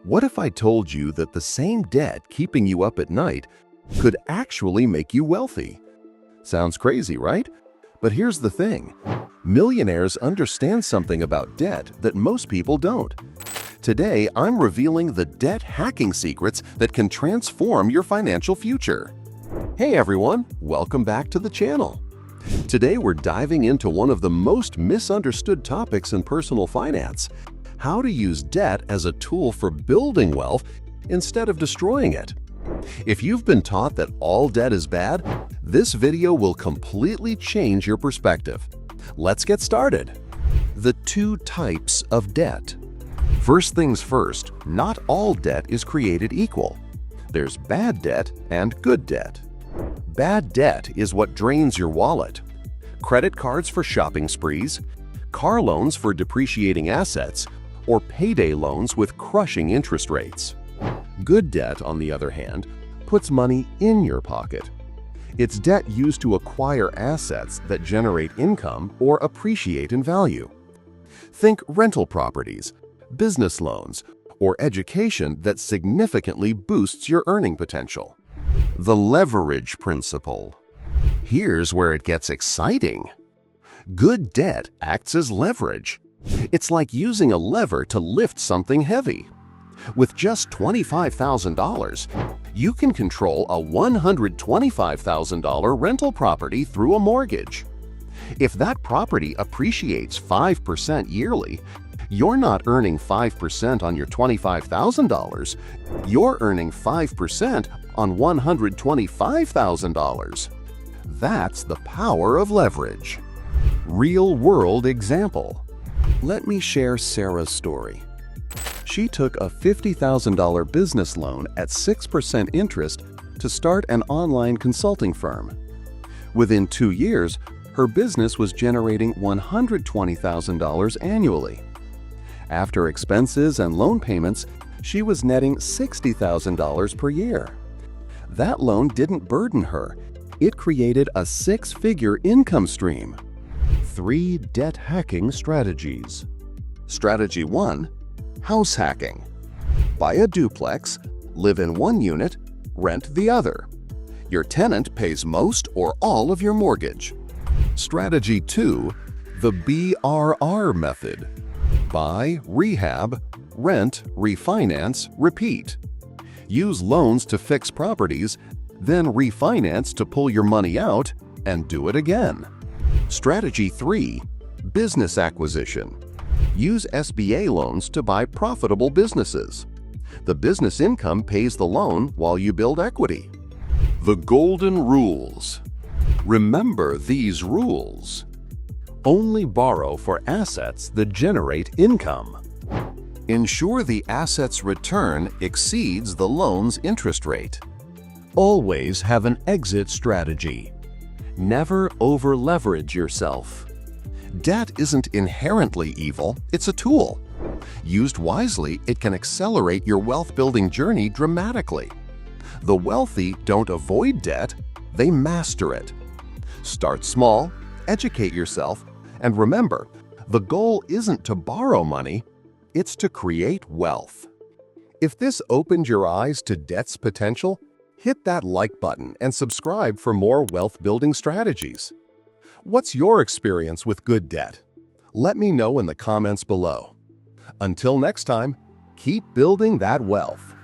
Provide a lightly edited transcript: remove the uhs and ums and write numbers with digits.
What if I told you that the same debt keeping you up at night could actually make you wealthy? Sounds crazy, right? But here's the thing. Millionaires understand something about debt that most people don't. Today, I'm revealing the debt hacking secrets that can transform your financial future. Hey everyone, welcome back to the channel. Today we're diving into one of the most misunderstood topics in personal finance: how to use debt as a tool for building wealth instead of destroying it. If you've been taught that all debt is bad, this video will completely change your perspective. Let's get started. The two types of debt. First things first, not all debt is created equal. There's bad debt and good debt. Bad debt is what drains your wallet. Credit cards for shopping sprees, car loans for depreciating assets, or payday loans with crushing interest rates. Good debt, on the other hand, puts money in your pocket. It's debt used to acquire assets that generate income or appreciate in value. Think rental properties, business loans, or education that significantly boosts your earning potential. The leverage principle. Here's where it gets exciting. Good debt acts as leverage. It's like using a lever to lift something heavy. With just $25,000, you can control a $125,000 rental property through a mortgage. If that property appreciates 5% yearly, you're not earning 5% on your $25,000. You're earning 5% on $125,000. That's the power of leverage. Real-world example. Let me share Sarah's story. She took a $50,000 business loan at 6% interest to start an online consulting firm. Within 2 years, her business was generating $120,000 annually. After expenses and loan payments, she was netting $60,000 per year. That loan didn't burden her. It created a six-figure income stream. 3 debt hacking strategies. Strategy 1. House hacking. Buy a duplex, live in one unit, rent the other. Your tenant pays most or all of your mortgage. Strategy 2. The BRR method. Buy, rehab, rent, refinance, repeat. Use loans to fix properties, then refinance to pull your money out and do it again. Strategy 3. Business acquisition. Use SBA loans to buy profitable businesses. The business income pays the loan while you build equity. The golden rules. Remember these rules. Only borrow for assets that generate income. Ensure the asset's return exceeds the loan's interest rate. Always have an exit strategy. Never over-leverage yourself. Debt isn't inherently evil, it's a tool. Used wisely, it can accelerate your wealth-building journey dramatically. The wealthy don't avoid debt, they master it. Start small, educate yourself, and remember, the goal isn't to borrow money, it's to create wealth. If this opened your eyes to debt's potential, hit that like button and subscribe for more wealth-building strategies. What's your experience with good debt? Let me know in the comments below. Until next time, keep building that wealth.